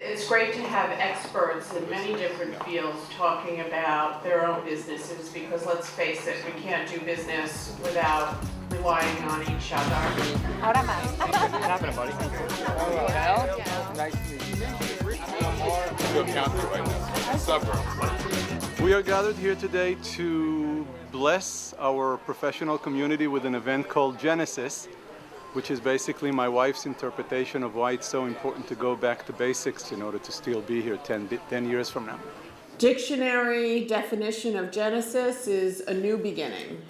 It's great to have experts in many different fields talking about their own businesses because let's face it, we can't do business without relying on each other. Ahora más. What's happening, buddy? Well, Nice to meet you. Supper. We are gathered here today to bless our professional community with an event called Genesis, which is basically my wife's interpretation of why it's so important to go back to basics in order to still be here 10 years from now. Dictionary definition of Genesis is a new beginning.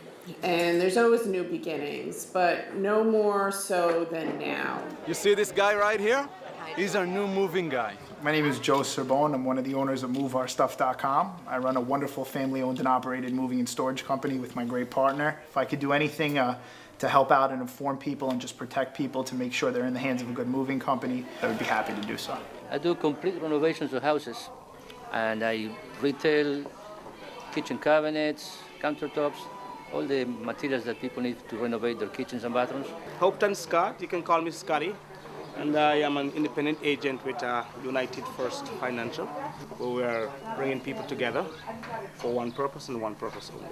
And there's always new beginnings, but no more so than now. You see this guy right here? He's our new moving guy. My name is Joe Cerbone. I'm one of the owners of MoveOurStuff.com. I run a wonderful family-owned and operated moving and storage company with my great partner. If I could do anything to help out and inform people and just protect people to make sure they're in the hands of a good moving company, I would be happy to do so. I do complete renovations of houses, and I retail kitchen cabinets, countertops, all the materials that people need to renovate their kitchens and bathrooms. Hopeton Scott, you can call me Scotty, and I am an independent agent with United First Financial, where we are bringing people together for one purpose and one purpose only,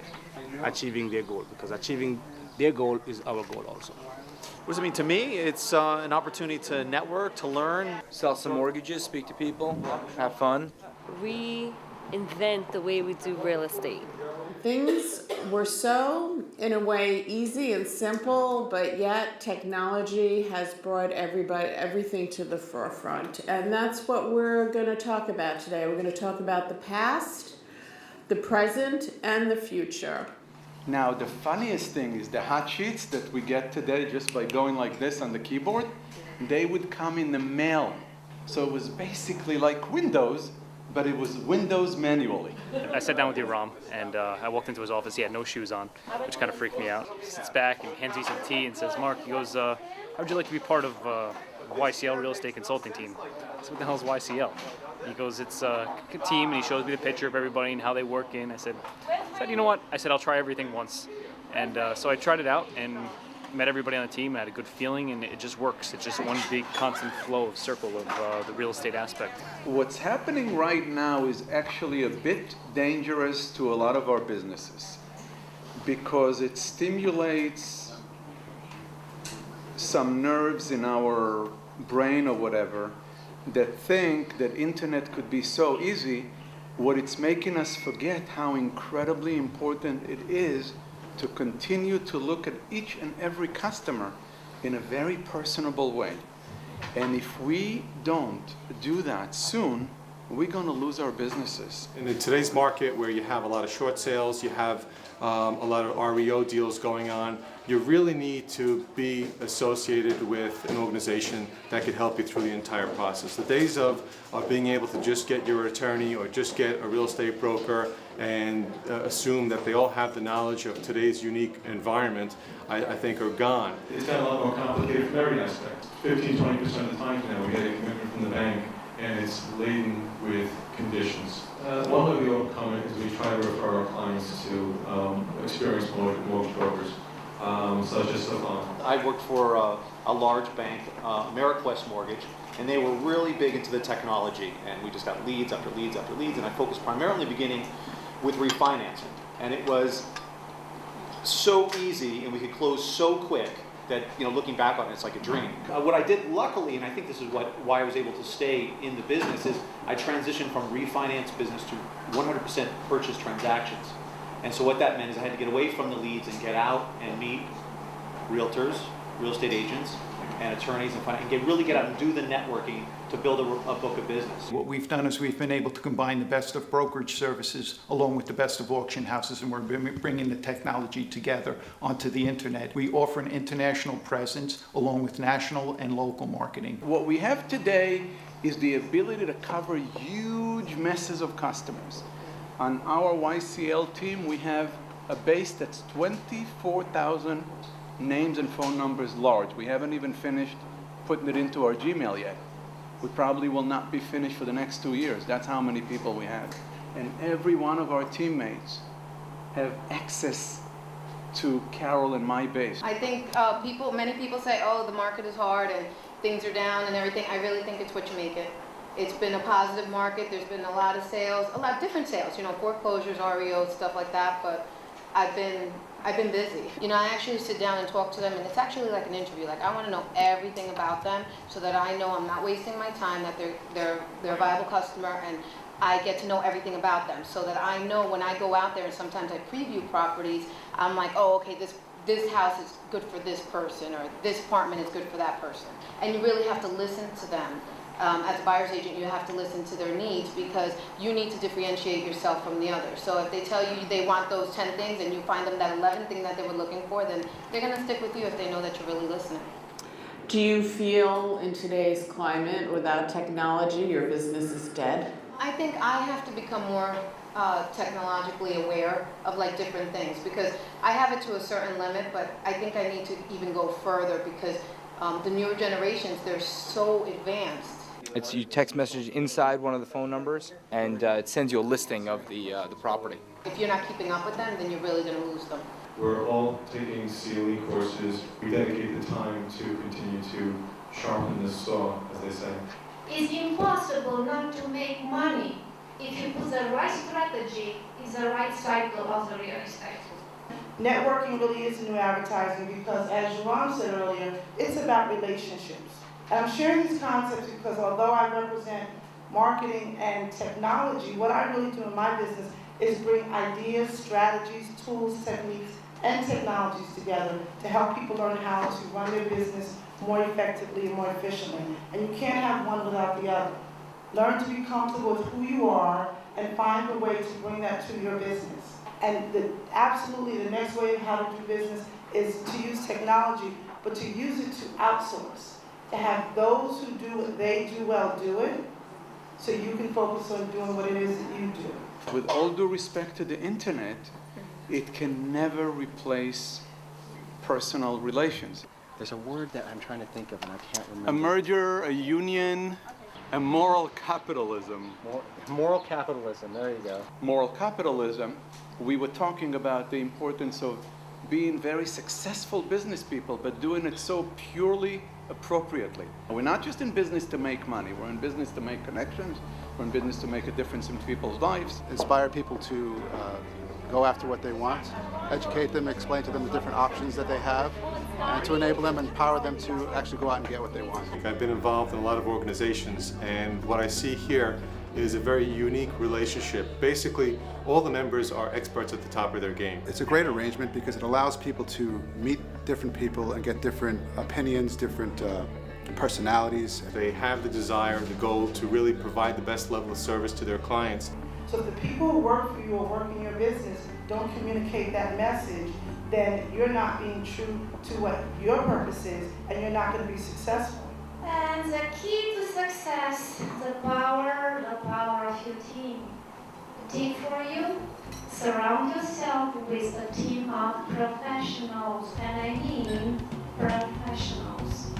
achieving their goal, because achieving their goal is our goal also. What does it mean to me? It's an opportunity to network, to learn. Sell some mortgages, speak to people, have fun. Reinvent the way we do real estate. Things were so, in a way, easy and simple, but yet technology has brought everything to the forefront. And that's what we're going to talk about today. We're going to talk about the past, the present, and the future. Now, the funniest thing is the hot sheets that we get today just by going like this on the keyboard, they would come in the mail. So it was basically like Windows, but it was Windows manually. I sat down with Ram, and I walked into his office. He had no shoes on, which kind of freaked me out. He sits back and hands me some tea and says, "Mark," he goes, "how would you like to be part of YCL Real Estate consulting team?" I said, "What the hell is YCL?" He goes, "It's a team," and he shows me the picture of everybody and how they work in. I said, "You know what?" I said, "I'll try everything once." And so I tried it out and met everybody on the team. I had a good feeling, and it just works. It's just one big constant flow of circle of the real estate aspect. What's happening right now is actually a bit dangerous to a lot of our businesses because it stimulates some nerves in our brain or whatever that think that internet could be so easy. What it's making us forget how incredibly important it is to continue to look at each and every customer in a very personable way. And if we don't do that soon, we're going to lose our businesses. In today's market where you have a lot of short sales, you have a lot of REO deals going on, you really need to be associated with an organization that could help you through the entire process. The days of being able to just get your attorney or just get a real estate broker and assume that they all have the knowledge of today's unique environment, I think are gone. It's got a lot more complicated from every aspect. 15-20% of the time now we get a commitment from the bank and it's laden with conditions. One way we overcome it is we try to refer our clients to experienced mortgage brokers, such as Savant. I worked for a large bank, AmeriQuest Mortgage, and they were really big into the technology, and we just got leads after leads after leads, and I focused primarily beginning with refinancing. And it was so easy, and we could close so quick that, looking back on it, it's like a dream. What I did, luckily, and I think this is why I was able to stay in the business, is I transitioned from refinance business to 100% purchase transactions. And so what that meant is I had to get away from the leads and get out and meet realtors, real estate agents, and attorneys, and really get out and do the networking to build a book of business. What we've done is we've been able to combine the best of brokerage services along with the best of auction houses, and we're bringing the technology together onto the internet. We offer an international presence along with national and local marketing. What we have today is the ability to cover huge masses of customers. On our YCL team, we have a base that's 24,000 names and phone numbers large. We haven't even finished putting it into our Gmail yet. We probably will not be finished for the next 2 years. That's how many people we have. And every one of our teammates have access to Carol and my base. I think many people say, oh, the market is hard and things are down and everything. I really think it's what you make it. It's been a positive market. There's been a lot of sales, a lot of different sales, foreclosures, REOs, stuff like that, but I've been busy. I actually sit down and talk to them, and it's actually like an interview. Like, I want to know everything about them so that I know I'm not wasting my time, that they're a viable customer, and I get to know everything about them so that I know when I go out there and sometimes I preview properties, I'm like, oh, okay, this house is good for this person, or this apartment is good for that person. And you really have to listen to them. As a buyer's agent, you have to listen to their needs because you need to differentiate yourself from the others. So if they tell you they want those 10 things and you find them that 11th thing that they were looking for, then they're going to stick with you if they know that you're really listening. Do you feel in today's climate without technology your business is dead? I think I have to become more technologically aware of like different things because I have it to a certain limit, but I think I need to even go further because the newer generations, they're so advanced. You text message inside one of the phone numbers, and it sends you a listing of the property. If you're not keeping up with them, then you're really going to lose them. We're all taking CLE courses. We dedicate the time to continue to sharpen the saw, as they say. It's impossible not to make money if you put the right strategy in the right cycle of the real estate. Networking really is new advertising because, as Jerome said earlier, it's about relationships. And I'm sharing these concepts because although I represent marketing and technology, what I really do in my business is bring ideas, strategies, tools, techniques, and technologies together to help people learn how to run their business more effectively and more efficiently. And you can't have one without the other. Learn to be comfortable with who you are and find a way to bring that to your business. And absolutely the next way of how to do business is to use technology, but to use it to outsource. To have those who do what they do well do it, so you can focus on doing what it is that you do. With all due respect to the internet, it can never replace personal relations. There's a word that I'm trying to think of and I can't remember. A merger, a union, a moral capitalism. Moral capitalism, there you go. Moral capitalism, we were talking about the importance of being very successful business people, but doing it so purely appropriately. We're not just in business to make money, we're in business to make connections, we're in business to make a difference in people's lives. Inspire people to go after what they want, educate them, explain to them the different options that they have, and to enable them, empower them to actually go out and get what they want. I've been involved in a lot of organizations, and what I see here is a very unique relationship. Basically, all the members are experts at the top of their game. It's a great arrangement because it allows people to meet different people and get different opinions, different personalities. They have the desire, the goal to really provide the best level of service to their clients. So if the people who work for you or work in your business don't communicate that message, then you're not being true to what your purpose is, and you're not going to be successful. And the key to success, the power of your team. A team for you, surround yourself with a team of professionals, and I mean professionals.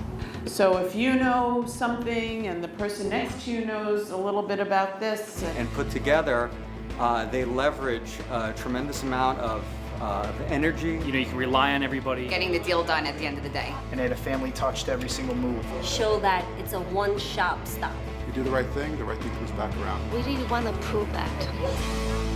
So if you know something and the person next to you knows a little bit about this. And put together, they leverage a tremendous amount of energy. You can rely on everybody. Getting the deal done at the end of the day. And add a family touch to every single move. Show that it's a one-shop stop. You do the right thing comes back around. We really want to prove that.